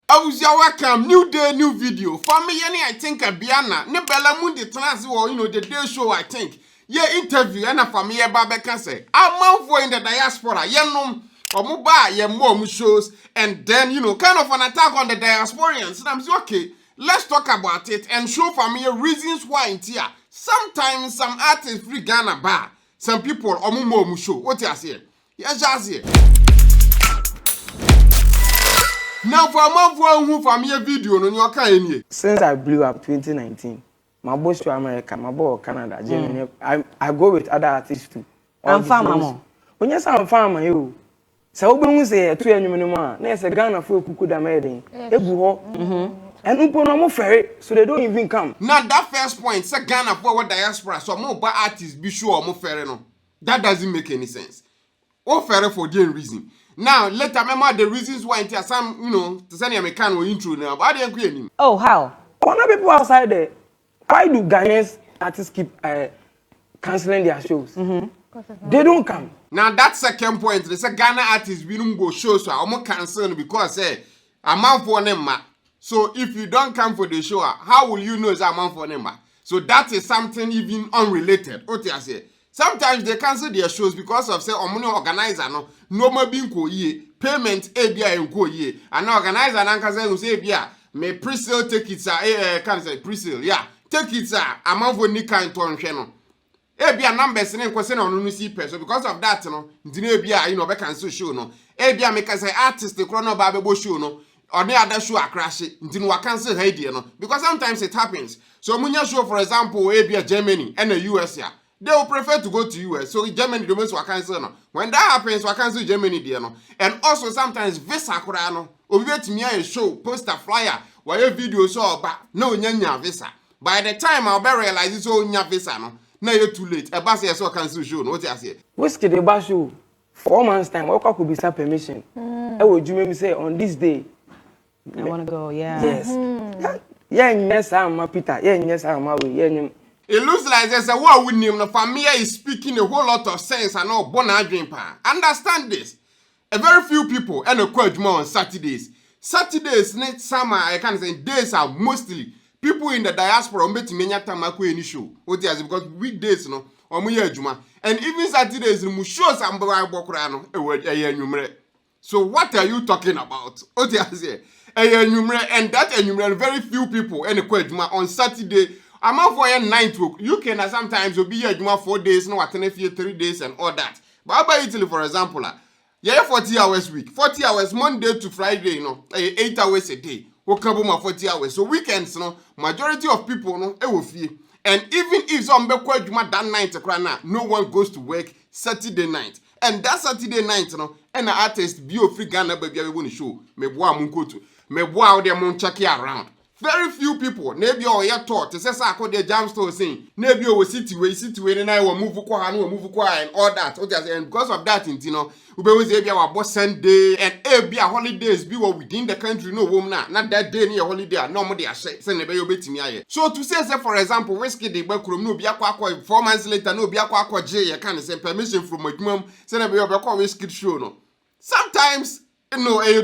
Awusia welcome, new day, new video. Fameye I think Biana, ne bella mundi trans or the day show I think. Ye interview and a Fameye Babeka say, I'm for in the diaspora, yenom or muba ye mom shows and then kind of an attack on the diasporians. And I'm saying, okay, let's talk about it and show Fameye reasons why in here. Sometimes some artists free Ghana bar, some people or mom show. What you say? Yes, just here. Now for a month who Fameye video on your kind. Since I blew up 2019, my boss to America, my boy Canada, Germany. I go with other artists too. I'm farmer. When you say I'm farmer, you. So when we say 2 years minimum, there's a Ghana for Kukuda Medin. And Upono ferry, so they don't even come. Now that first point, say Ghana for diaspora, so more by artists be sure more ferry no. That doesn't make any sense. Or ferry for the reason. Now, later, remember the reasons why some, to send a can intro now. But I didn't agree him. Oh, how? Other people outside there, why do Ghanaians artists keep canceling their shows? They don't come. Now, that second point, they say Ghana artists we don't go shows, so I'm concerned because I'm out for them. So, if you don't come for the show, how will you know it's a man for them? So, that is something even unrelated. What I say? Sometimes they cancel their shows because of say omuno organizer no more being ko ye payment ebia enko ye and organizer nan ka say ebia me pre-sale tickets can say pre-sale tickets amount for ni kan to nhwe no ebia numbers ne nko say na onu si pe so because of that no ndine ebia be cancel show no ebia me ka say artist kro no ba be bo show no or the other show crash ndine wa cancel idea no because sometimes it happens. So munya show for example ebia Germany and the US they will prefer to go to US. So Germany, the most cancel no. When that happens, we cancel Germany there no. And also sometimes visa kura no. Obviate me a show, poster flyer, where video show but no nya visa. By the time I'll be realize it's all nya visa no. Now you're too late. A bus so cancel show. No, what you say? Whiskey the bus show 4 months time. What could be some permission? I would you maybe say on this day? I want to go. Yeah. Yes. Yes, I'm my Peter. Yes, I'm my way. It looks like there's a war with him. The Fameye is speaking a whole lot of sense and all born dream pa. Understand this. A very few people and a quite more on Saturdays. Saturdays, next summer, I can say days are mostly people in the diaspora mbeti menya tamako any show. What is because weekdays no or juma. And even Saturdays mu show some bokra no e So what are you talking about? What is it? And that enumerate very few people and a quite on Saturday. I'm out for a 9 to you can sometimes be here 4 days, no at 3 days and all that. But by Italy, for example, 40 hours week, 40 hours Monday to Friday, 8 hours a day. What come 40 hours. So weekends, majority of people will feel. And even if some that night no one goes to work Saturday night. And that Saturday night, and the artist be free Ghana baby I want to show. Me boa munkoto. Me boa de mon check around. Very few people, maybe all your thought, to say, I call the jam store saying, maybe you will city way, and I will move and all that. And because of that, we always have our boss Sunday and be a holidays be within the country, no woman, not that day near holiday, no more they are send a baby to me. So to say, for example, whiskey the backroom, no be a 4 months later, no be a J, I can't say permission from my mom, send a baby whiskey show. No. Sometimes,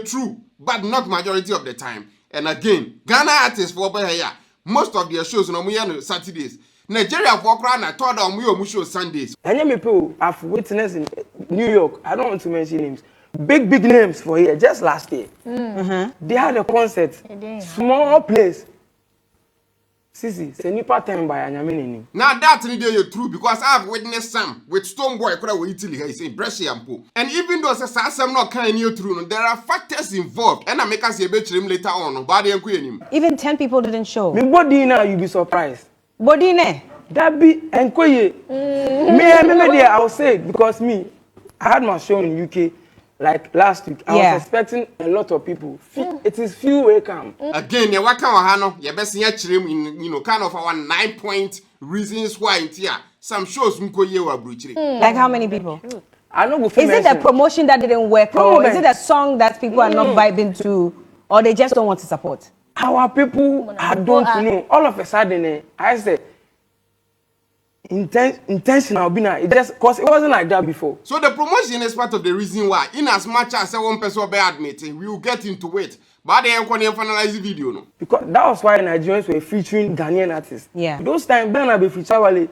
true, but not majority of the time. And again, Ghana artists for here, most of their shows on Saturdays. Nigeria for Crown, I thought on show Sundays. And people I've witnessed in New York, I don't want to mention names. Big names for here, just last year. They had a concert, small place. Sisi, c'est ni pas time by Anyamini. Now that is true because I've witnessed some with Stoneboy with Italy, he say Brescia and Po. And even though some not kind of true, there are factors involved. And I make us a bit later on. Even 10 people didn't show. Me body now you be surprised. Body ne? That be enkoye. Me I will say it because me, I had my show in UK. Like last week, I was expecting a lot of people. It is few way come. Again, you work on your best in kind of our 9-point reasons why in here. Some shows like how many people? I know. Is it a promotion that didn't work, or is it a song that people are not vibing to, or they just don't want to support? Our people, I don't know. All of a sudden, I said, intentional being it just because it wasn't like that before. So the promotion is part of the reason why, in as much as one person be admitting, we will get into it. But they ain't gonna finalize the video, no. Because that was why Nigerians were featuring Ghanaian artists. Yeah. Those times, Ben be featured while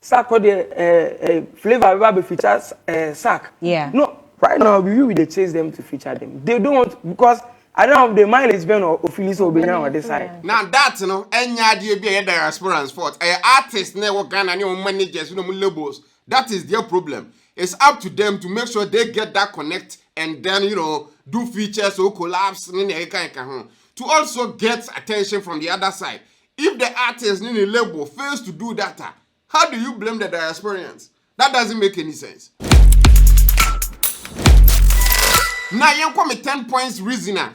Sack or the flavor be featured Sack. Yeah. No, right now we they chase them to feature them. They don't want because I don't have the mileage Ben or Phyllis or Benya on this side. Now that you know, any idea be a diasporan's fault. Artists never Ghana any managers, labels. That is their problem. It's up to them to make sure they get that connect and then do features or collabs to also get attention from the other side. If the artist in a label fails to do that, how do you blame the diasporians? That doesn't make any sense. Now you come 10 points reasoner.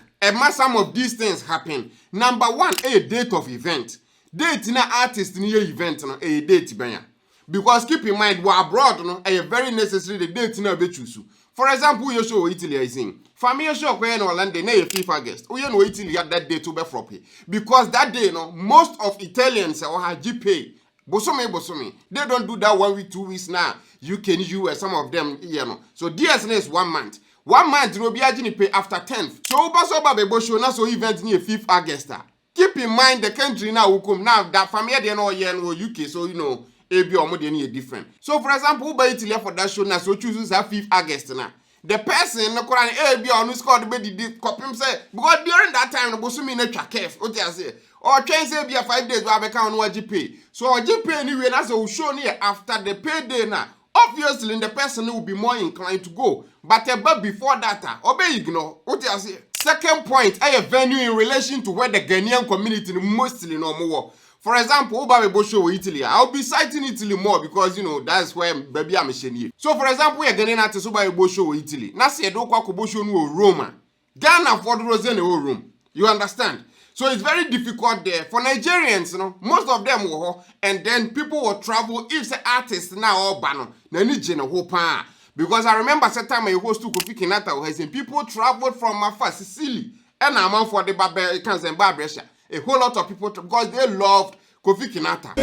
Some of these things happen. Number 1, a date of event. Date na artist in your event a date banya. Because keep in mind, we're abroad, a very necessary the date na be choose. For example, you show Italy is in. Fameye show when Orlando na a FIFA guest. We know Italy at that day to be floppy. Because that day, most of Italians or have GPay. Bosome. They don't do that 1 week, 2 weeks now. UK, US, some of them, So DSN is 1 month. 1 month, will be pay after 10th. So, Basoba Bebo show na so event near 5th August. Keep in mind the country now will come now that Fameye they know here no UK, so AB or more different. So, for example, by Italy for that show now, so chooses that 5th August now. The person no Quran AB or no scored the copy him say because during that time the Bosumi na chakef. What I say? Or change say be 5 days we have account no GP. So GP anyway na so show near after the payday now. Obviously, the person will be more inclined to go. But before that, obey ignore. What I say? Second point, a venue in relation to where the Ghanaian community mostly no more. For example, Oba show Italy. I'll be citing Italy more because that's where baby I'm saying. So for example, we are Ghanaian artist Oba show Italy. Na say do kwa show no Roma. Ghana for the Rose no room. You understand? So it's very difficult there. For Nigerians, most of them were, and then people will travel if the artists now all ban because I remember that time I host to Kofi Kinata, and people traveled from afar Sicily and I'm for the Barbarians and Barbarians. A whole lot of people because they loved Kofi Kinata.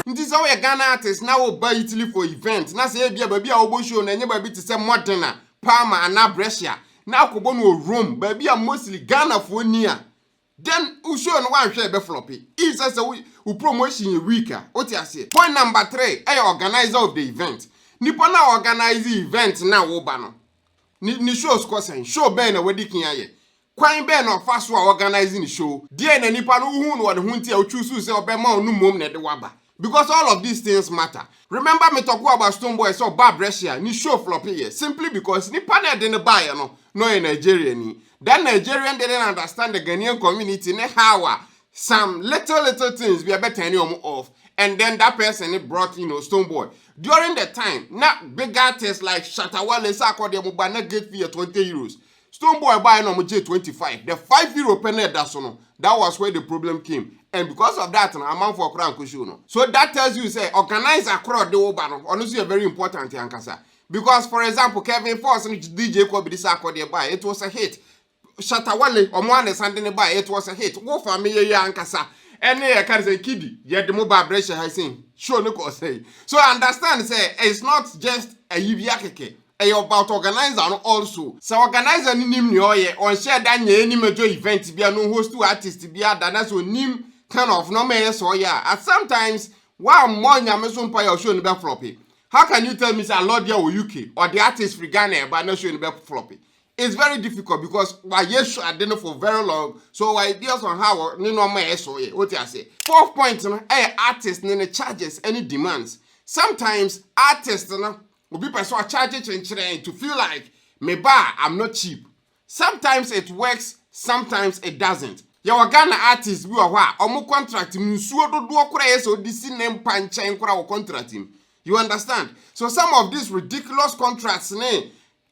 This is how a Ghana artist now buy Italy for events. Now say baby I show and baby to say modern Parma and now Brescia. Now Kobono Rome, baby are mostly Ghana for near. Then we show no one share be floppy. If says we promotion a weaker. What you say? Point number 3, I organizer of the event. Nipa na organize the event now obano. Ni show squassen, show ben a wedding here. Quine ben or fast organizing the show. Dear na nipa no who no hunti or choose or be more no mum ne de waba. Because all of these things matter. Remember me talk about Stoneboy so Bar Brescia, ni show floppy here. Simply because nipa na didn't buy no in Nigeria ni. That Nigerian didn't understand the Ghanaian community ne how some little things we are better any of. And then that person brought Stoneboy. During the time, not big artists like Shatawale Sako de Mubana get fee 20 euros. Stoneboy buy no 25. The 5 euro penny that's no. That was where the problem came. And because of that, amount for crown kushuno. So that tells you say organize across the Obano. Honestly, a very important yankasa. Because for example, Kevin Foss and DJ Kobe Sako de buy, it was a hit. Shatawale or one Sunday by it was a hit. Wo Fameye yankasa. Any I can say kiddie, yet the mobile brescia has seen. Sure, no say. So I understand, say it's not just a yibiakeke. About organizer also. So organizer nim nyoye on share that any major event be a no host to artist be a that's so nim kind of no me so yeah. At sometimes while more yameson pay show in the floppy. How can you tell me say Lord ya or UK or the artist free Ghana but not show in the floppy? It's very difficult because why yes I didn't for very long. So ideas on how no me so yeah. What I say. 4th point, artist no charges any demands. Sometimes artists will be person charge it to feel like me I'm not cheap. Sometimes it works, sometimes it doesn't. Your Ghana artists we are omo contract him so do okura so this name pancha nkura contract him. You understand? So some of these ridiculous contracts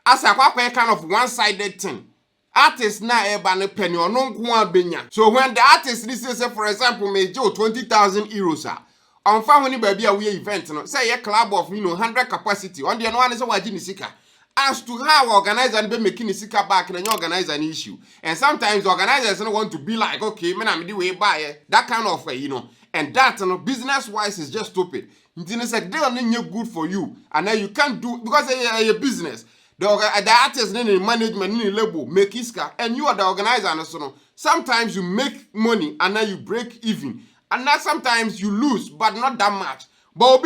as a kind of one-sided thing. Artists na eba ne penny or no benya. So when the artist say for example may do 20,000 euros on family baby a we event say a club of 100 capacity on the one is a wajini sika as to how organizers be making the sika back and you organize an issue. And sometimes organizers don't want to be like, okay, man, I'm the way buy that kind of you know, and that business wise is just stupid. It's like they are good for you, and then you can't do because a business. The artist, the management, the label make iska, and you are the organizer. And so sometimes you make money and then you break even, and then sometimes you lose, but not that much. But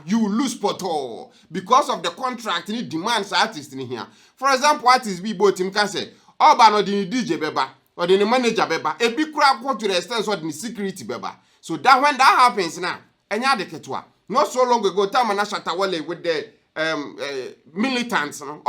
you will lose poto because of the contract and demands artists in here. For example, artists be both him can say, oh, but not the DJ beba or the manager beba. A big crowd go to the extent of the security beba. So that when that happens now, and ya de ketwa. Not so long ago, Tamana Shatawale with the militants, or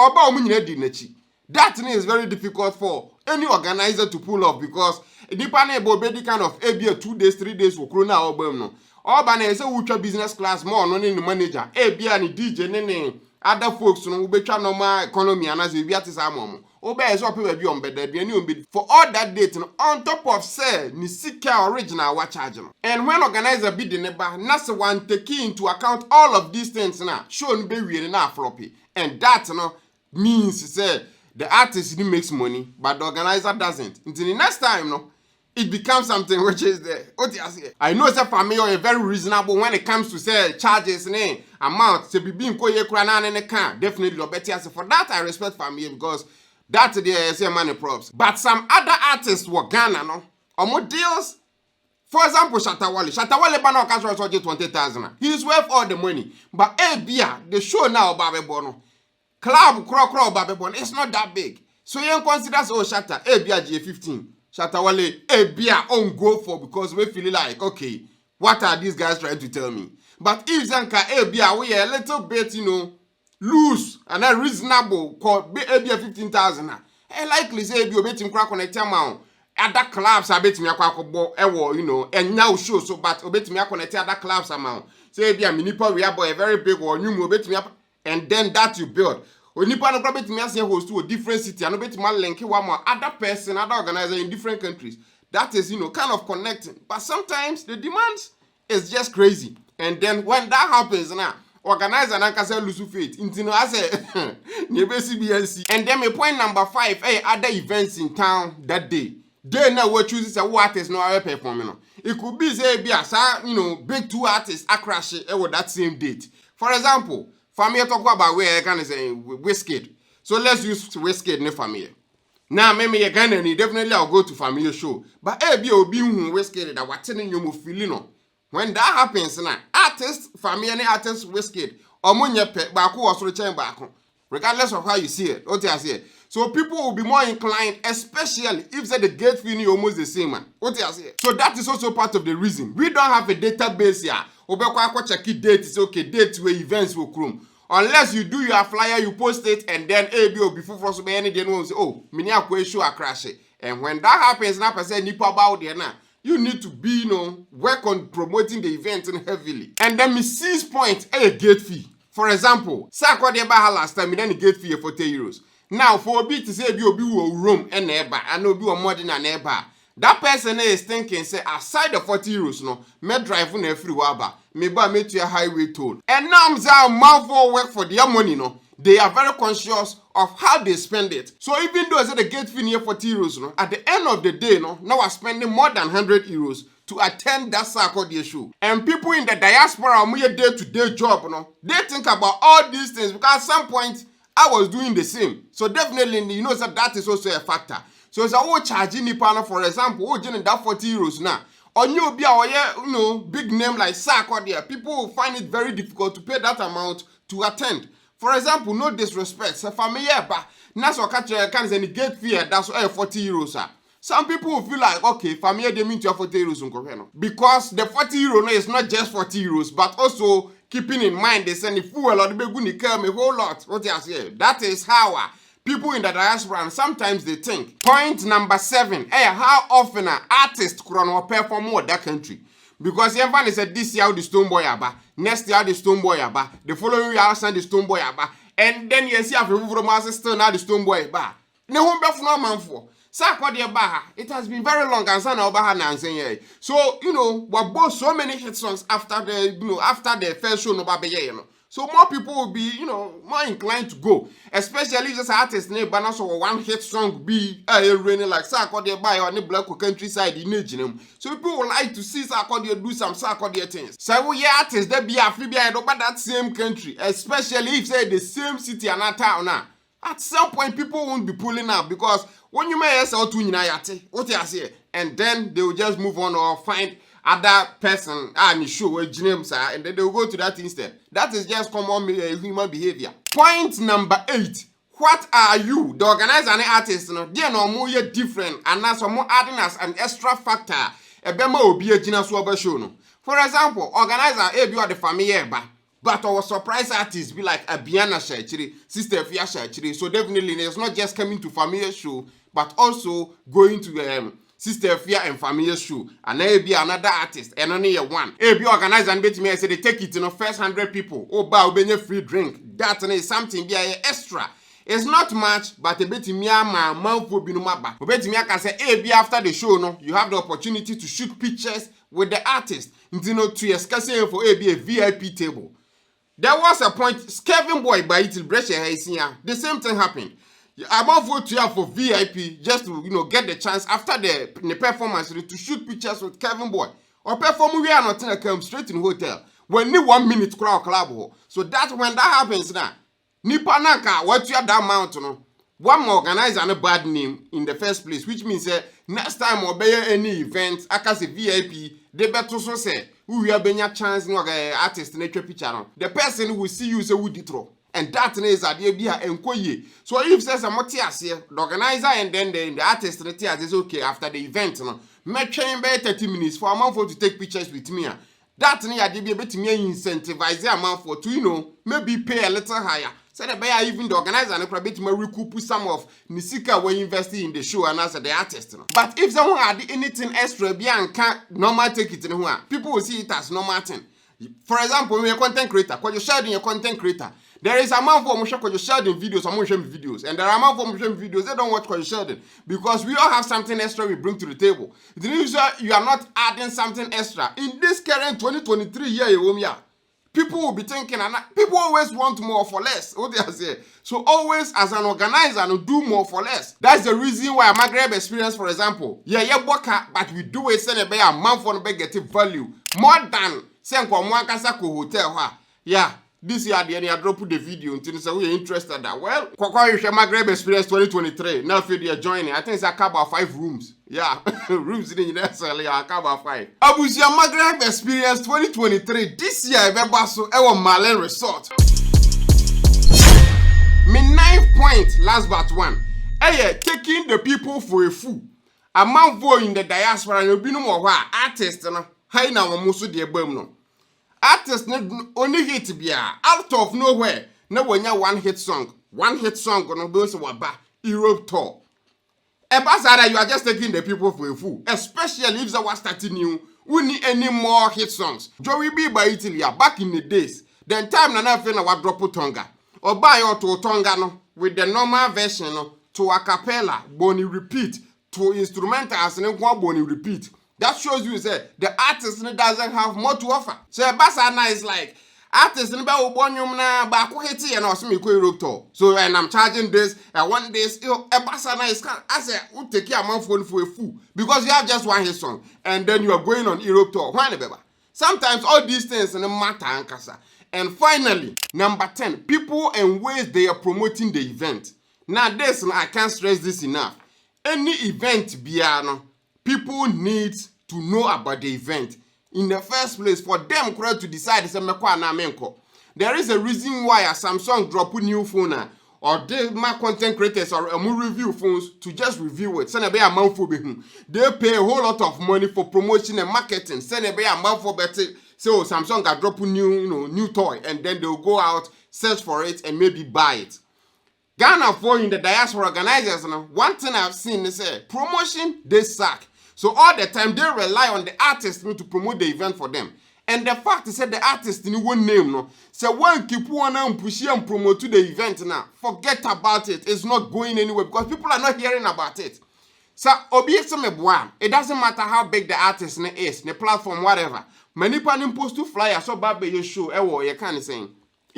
that thing is very difficult for any organizer to pull off because the panel be kind of a 2 days, 3 days for Corona or no. All banners a business class more non in the manager, a be any DJ, nene, other folks no be trying normal economy and as we at his arm. Obey is up be on bed, for all that date on top of say Nisika original watch charging. And when organizer bid the neighbor, Nasa one taking into account all of these things now, shown be really now floppy. And that means say the artist makes money, but the organizer doesn't. Until the next time, it becomes something which is the I know it's a family are very reasonable when it comes to say charges and amount to be being definitely better. For that I respect family because that's the money props. But some other artists were Ghana or more deals. For example, Shatawale Bano Casual 20,000. He's worth all the money. But the show now Babe Bono. Club Crow Babe Bono. It's not that big. So you consider Shatta G15. Shatawale, Bia on go for because we feel like, okay, what are these guys trying to tell me? But if Zanka Bia, we are a little bit, loose and unreasonable, called Bia 15,000. And likely say you bet him crack on a amount. At that clubs, I bet me a crack and now show so, but obey me a connect at that clubs amount. Say Bia Minipa, we are a very big or new bet me up, and then that you build. When you plan to bet me as a host to a different city, and bet my link one more other person, other organizer in different countries. That is, kind of connecting. But sometimes the demands is just crazy. And then when that happens now, organizer and can say lose faith. I say, and then my point number 5, other events in town that day. They now what chooses a artist no are performing. It could be say be as big 2 artists are crashing with that same date. For example, Fameye talk about where I can say Wizkid. So let's use Wizkid in Fameye. Now maybe again and definitely I'll go to Fameye show. But be Wizkid that what telling you feeling. When that happens now, artist Fameye and artist Wizkid or munye pe baako or so chain baako. Regardless of how you see it, what I say. So people will be more inclined, especially if say the gate fee is almost the same man. What I say. So that is also part of the reason. We don't have a database here. Obekwa check it date is okay, date where events will come. Unless you do your flyer, you post it, and then ABO before for so many day no say, oh, mini akwe show a crash. And when that happens, now person nipa about there now. You need to be, work on promoting the event heavily. And then me 6 points, gate fee. For example, Sako de Baha last time, then the gate fee for €40. Now, for a bit to say, be room and neighbor, and no be more than a neighbor. That person is thinking, say, aside the €40, me drive on every waba, me buy me to a highway toll. And now I'm mouthful work for their money, They are very conscious of how they spend it. So even though I said the gate fee near €40, at the end of the day, now I'm spending more than €100 to attend that Sarkodie show. And people in the diaspora, my day-to-day job, they think about all these things because at some point I was doing the same. So definitely, that is also a factor. So it's a charging the panel, for example, that €40 now. Or you be big name like Sarkodie, people will find it very difficult to pay that amount to attend. For example, no disrespect. So Fameye, but Naso catch can say the gate fee that's €40. Some people will feel like, okay, Fameye they mean to have €40 because the €40 is not just €40, but also keeping in mind they send the fuel or the beguni come a whole lot. What you say? That is how people in the diaspora and sometimes they think. Point number 7, how often an artist could perform more that country? Because everyone said this year the Stone Boy aba, next year the Stone Boy aba, the following year send the Stone Boy aba, and then you see a people from us still now the Stone Boy aba. No one be no man for. It has been very long and son so what bought so many hit songs after the after the first show no baby So more people will be, more inclined to go. Especially if this artist name banner so one hit song be raining like Sarkodie by on the black countryside in Nijinum. So people would like to see Sarkodie do some Sarkodie things. So we artists that be a free behind over that same country, especially if say the same city and a town now. At some point people won't be pulling out because when you may sell to what you say, and then they will just move on or find other person and show and then they will go to that instead. That is just common human behavior. Point number 8. What are you, the organizer and the artist? They no more different and now some more adding as an extra factor. A bema will be a gina show. For example, organizer you are the Fameye but our surprise artists be like a Biana Shachiri, Sister Fia Shachiri. So definitely it's not just coming to Fameye show, but also going to Sister Fia and Family show, and there be another artist, and only one. Be organized and bet me, I say they take it in the first 100 people. Oh, buy a free drink. That is something be extra. It's not much, but a bit me my mouth will be no matter. Bet me I can say, be after the show, no, you have the opportunity to shoot pictures with the artist. To discuss for a VIP table. There was a point, Kevin Boy by Itil Brescia, the same thing happened. I'm about vote you for VIP just to get the chance after the performance to shoot pictures with Kevin Boy or perform we are not in a come straight in hotel when ni 1 minute crowd club. So that's when that happens now. Nipanaka what you are that mountain. One more organizer and a bad name in the first place, which means next time obey any event, I can say VIP, they better so say who have been your chance no artist in a picture. The person who will see you say who did throw. And that is a dear enkoye. So if says a motias here, the organizer and then the artist is okay after the event. Make train by 30 minutes for a month to take pictures with me. That near be able to incentivize a month for to maybe pay a little higher. So that by even the organizer and a bit more recoup some of Nisika when investing in the show and as the artist. But if someone had anything extra, can't normal take it in one. People will see it as normal thing. For example, when you're a content creator, when you're sharing your content creator. There is a man for Moshe because you shared in videos, I'm videos, and there are man for Moshe videos, they don't watch because you shared because we all have something extra we bring to the table. The news you are not adding something extra. In this current 2023 year, people will be thinking, and people always want more for less. What they are saying. So always as an organizer, do more for less. That's the reason why Magraheb experience, for example, but we do it send a man for the get value more than send hotel. Yeah. This year, I dropped the video until so we're interested that. Well, Magraheb Experience 2023. Now, if you're joining, I think it's a couple of 5 rooms. Yeah, rooms in necessarily a couple of 5. Abusia Magraheb Experience 2023. This year, I so our Malin Resort. My 9th point, last but one. Taking the people for a fool. A man for in the diaspora, and you'll be no more artist, high now, Musu de Bumno. Artists only hit be out of nowhere. No when you one hit song gonna be so about Europe tour. Ebasada, you are just taking the people for a fool, especially if they were starting new. We need any more hit songs. Joey B by Italy back in the days. Then time na na feel na drop Tonga or buy or to Tonga no with the normal version no, to a cappella, boni repeat to instrumentals and one boni repeat. That shows you say the artist doesn't have more to offer. So Basana is like artist in na baku hiti and also me Europe tour. So and I'm charging this, I want this. Basana is I say who take your man phone for a fool because you have just one hit song and then you are going on Europe tour. Sometimes all these things in the matter ankasa. And finally, number 10, people and ways they are promoting the event. Now this I can't stress this enough. Any event biano. People need to know about the event in the first place for them to decide. There is a reason why a Samsung drop a new phone or they my content creators or review phones to just review it. They pay a whole lot of money for promotion and marketing. So Samsung got drop a new toy and then they'll go out, search for it and maybe buy it. Ghana for in the diaspora organizers, one thing I've seen is promotion, they suck. So all the time they rely on the artist to promote the event for them. And the fact is that the artist in one name no. So when keep one and push and promote to the event now, forget about it. It's not going anywhere because people are not hearing about it. So it doesn't matter how big the artist is, the platform, whatever. Many people post to flyer so bad you show you can't say.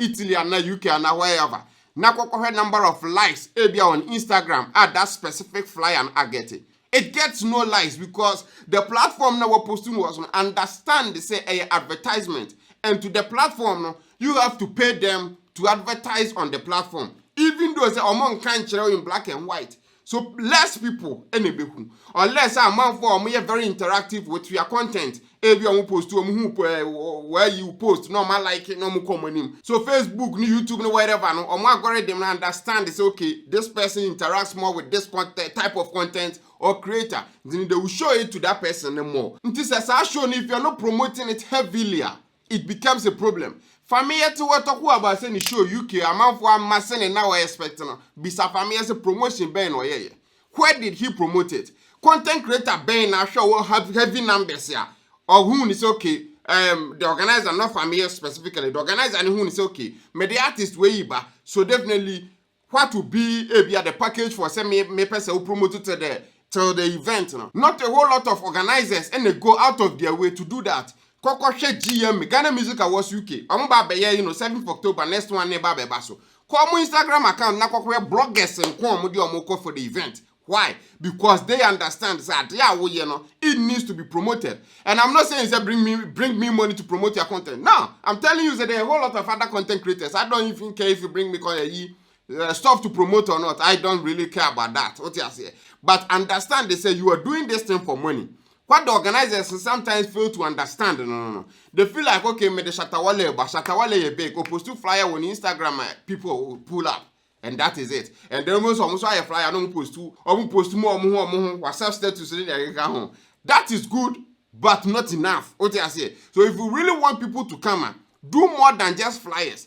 Italy and UK and wherever. Na kokore number of likes ebia on Instagram at that specific flyer and I get it. It gets no likes because the platform now we're posting was understand they say a advertisement, and to the platform you have to pay them to advertise on the platform, even though they among country in black and white. So less people unless a man for me very interactive with your content. If you post to where you post, normal like it, normal common. So Facebook, YouTube, whatever, no, or algorithm understand it's okay. This person interacts more with this content, type of content or creator. Then they will show it to that person more. This is as shown if you're not promoting it heavily, it becomes a problem. Fameye to what talk about saying show UK amount for a massen and now expecting bisa Fameye's promotion ben or yeah. Where did he promote it? Content creator ben now show will have heavy numbers here. Or who is okay. The organizer not Fameye specifically. The organizer and who is okay. May the artist way ba. So definitely what to be the package for say me person who promoted to the event. No? Not a whole lot of organizers and they go out of their way to do that. Koko she GM Ghana Music Awards UK. Omo ba be 7th October next one never be baso. Call my Instagram account na koko bloggers and come di omo for the event. Why? Because they understand that it needs to be promoted. And I'm not saying say bring me money to promote your content. No, I'm telling you that there are a whole lot of other content creators. I don't even care if you bring me stuff to promote or not. I don't really care about that. What you say? But understand they say you are doing this thing for money. What the organizers sometimes fail to understand, no. They feel like, okay, me the Shatawale, but Shatawale is big. Opposed to flyer on Instagram, people will pull up. And that is it. And then almost a flyer, no post to, more, WhatsApp status, that is good, but not enough. What I say? So if you really want people to come, do more than just flyers.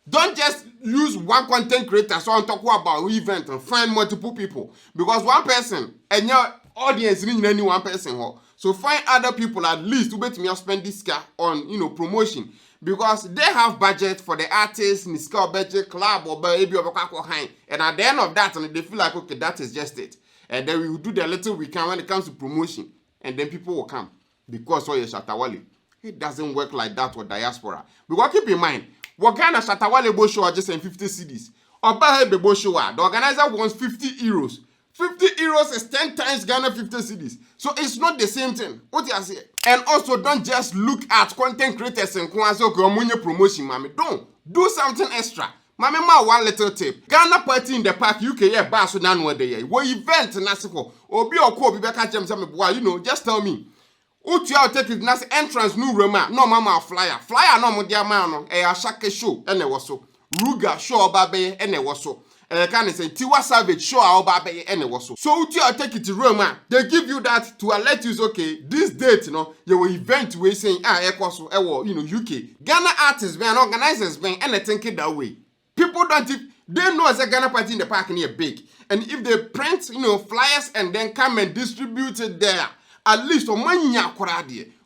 Don't just use one content creator so I'm talking about event and find multiple people. Because one person, and your audience in any one person. So find other people at least to bet me spend this car on promotion. Because they have budget for the artists, Niska budget, club or baby or high. And at the end of that, they feel like okay, that is just it. And then we will do the little we can when it comes to promotion. And then people will come. Because oh Shatawale. It doesn't work like that with diaspora. Because keep in mind, what kind of Shatawale Bo show are just in 50 CDs? Or Magraheb Bo show, the organizer wants 50 euros. 50 euros is 10 times Ghana 50 cedis. So it's not the same thing. What you say? And also don't just look at content creators and promotion, mommy. Don't. Do something extra. Mommy, ma one little tip. Ghana party in the park, UK, yeah, bar so none where they what event nasiko. Or be or ko be back at just tell me. Utu ya take it nas entrance new Roma. No mama flyer. Flyer no mo dia man a shake show and was so. Ruga show babe and was so. Can say Tiwa Savage show our baby and it was so. So you take it to Roma, they give you that to alert you okay, this date, your event we saying UK. Ghana artists and organizers being and they think it that way. People don't they know as a Ghana party in the park near big. And if they print, flyers and then come and distribute it there, at least on money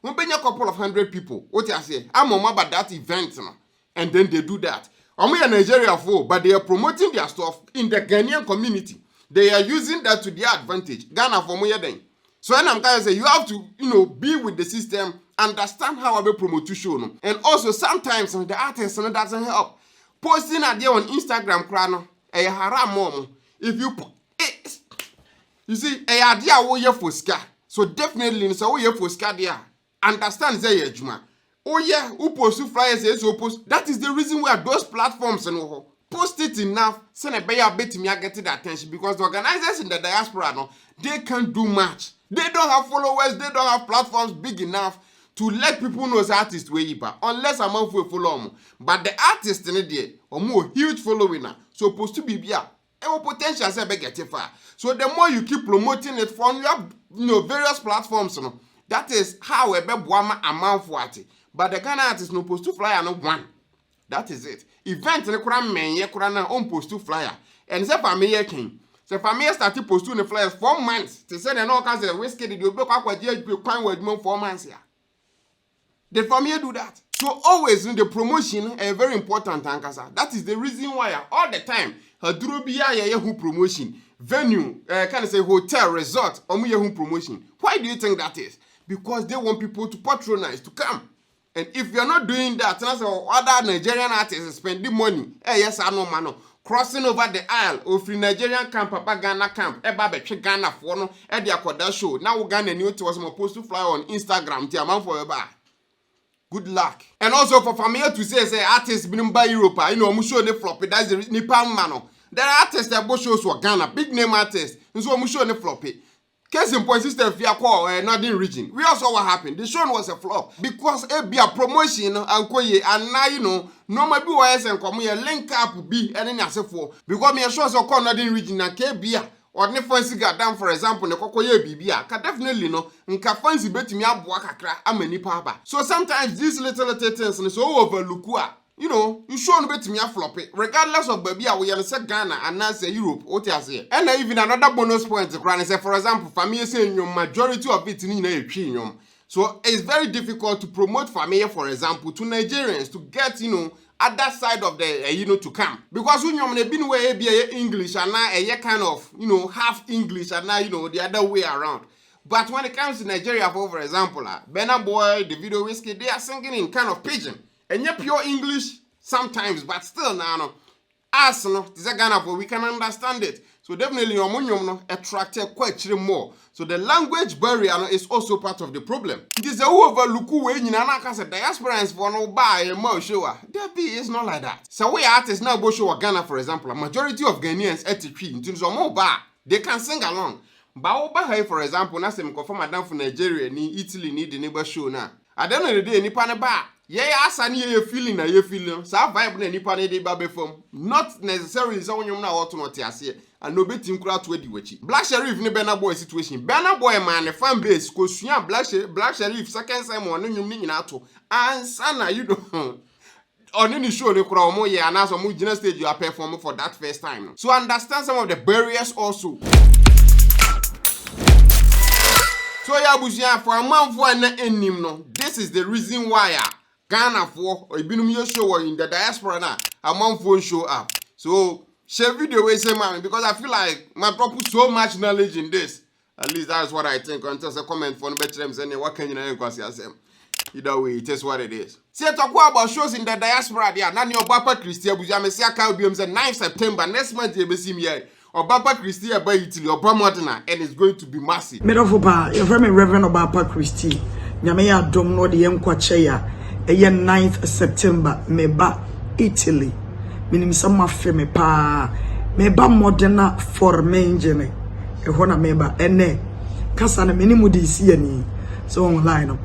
when be a couple of 100 people. What you say? I'm on about that event, and then they do that. We are Nigeria for, but they are promoting their stuff in the Ghanaian community. They are using that to their advantage. Ghana for more than. So when I'm going to say you have to, be with the system, understand how I promote to show. And also sometimes the artist doesn't help. Posting a day on Instagram, crano, a haram mom. If you see, a idea wo for ska. So definitely, so wo for ska there. Understand say juma. Oh yeah, who post flyers so post. That is the reason why those platforms post it enough. Send a bit me get the attention because the organizers in the diaspora they can't do much. They don't have followers. They don't have platforms big enough to let people know the artist way unless I'm off with follow. But the artist in the or more huge following now. So post to be potential say get far. So the more you keep promoting it from your various platforms, that is how a bebwama amount for it. But the Ghana artist no post to flyer no one. That is it. Event in the Kura men ye Kura na on post to flyer. And say Fameye came. So Fameye started post to the flyers 4 months. To say the no cause whiskey did you book up with you 4 months here. Did Fameye do that? So always in the promotion a very important ankasa. That is the reason why all the time Hadrubiya ye who promotion venue can say hotel resort or who promotion. Why do you think that is? Because they want people to patronize to come. And if you're not doing that, other Nigerian artists spending money, yes, I know, man, crossing over the aisle, offering Nigerian camp, Papa Ghana camp, Betche Ghana for no, the Akoda show. Now Ghana new to was supposed to fly on Instagram, Tiaman for a bar. Good luck. And also for Fameye to say artists been by Europe, you know, Musho ne floppy, that's the Nipan mano. There are artists that both shows for Ghana, big name artists, and so Musho ne floppy. Case in point, sister Fiakwa, Northern region. We also what happened. The show was a flop because it be a promotion and now you know no maybe wise and come here link up be and then for because me sure so call Northern region and KBA or ne fancy got down for example ne kokoye bibia can definitely no nka fancy betimi aboa kakra amani papa. So sometimes these little things and so overlook you know, you show no bet me a flop it, regardless of baby, we are say Ghana and now say Europe, what you say. And even another bonus point to grant say, for example, Fameye saying your majority of it in a premium. So it's very difficult to promote Fameye, for example, to Nigerians to get, you know, other side of the, you know, to come. Because when you've been way be English and now a kind of, you know, half English and now, you know, the other way around. But when it comes to Nigeria, for example, Burna Boy, the video whiskey, they are singing in kind of pidgin. And yet pure English sometimes, but still now, no. As no, this is Ghana for we can understand it. So definitely, no attracted quite more. So the language barrier is also part of the problem. It is a overlook way in an diaspora for no buy a more show. That is not like that. So we artists now go show Ghana, for example, a majority of Ghanaians at the tree in terms of more bar. They can sing along. But Magraheb, for example, now some confirm Madame for Nigeria, ni Italy, need the neighbor show now. At the end of the day, ni pan bar. Yeah, asani ye feeling na ye feeling. Sa vibe na nipa na dey babe from. Not necessarily so when you na what not ase. And no betim kura to edi wachi. Black Sheriff ni Burna Boy situation. Burna Boy man fan base ko sua Black Sheriff second time on nyum ni nyina to. Ansa na you know. On any show they kura omo ye and so mo gina stage you are performing for that first time. So understand some of the barriers also. So ya busia for a man for na enim no. This is the reason why Ghana for or ibinum your show in the diaspora now a man phone show up. So share video we say man because I feel like my put so much knowledge in this. At least that's what I think. Until a comment for better saying what can you know either way it is what it is. See talk about shows in the diaspora there. Nani Obapa Christian Buja Mesia can be 9th September next month you be see me here. Obapa Christian by Italy or Bramodena and it's going to be massive. Made of your very Reverend Obapa Christi. Nyamea dom no the Yemquacheya. 9th September, meba Italy. Minim sama feme pa. Meba Modena for menjene. Ehona meba ene. Kasa na minimu di isi ni. So online no.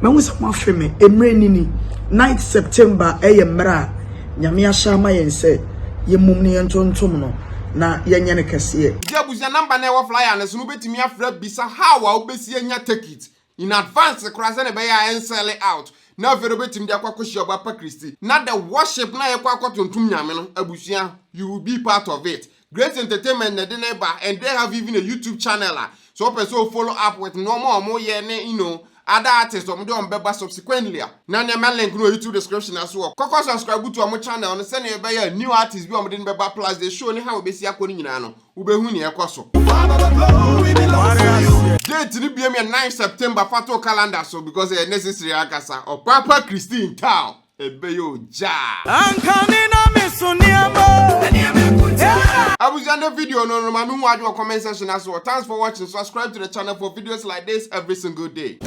Me sama feme emre nini. 9th September mra. Nyame ashama yense. Ye mumni yentontom no. Na yenyane kese. Jabuza number na wo flyer na so no betimi afra bisa how a obesi enya ticket in advance krasa na be ya en sell it out. Now if you betim dia kwakoshi Obapa Christi. Now the worship na ye kwakotontum nyame no abusua you will be part of it. Great entertainment na the neighbor and they have even a YouTube channel. So person follow up with more you know other artists on beba subsequently. Now na link no YouTube description as well. Koko subscribe to our channel on send you buy new artists bi on beba plus they show ni how we be see akoni nyina no. Ubehu ni ekoso. Date ni be 9 September fato calendar so because it's necessary akasa Obapa Christi in town. Ebeyo ja. I was in the video no manu wadu comment section as well. Thanks for watching. Subscribe to the channel for videos like this every single day.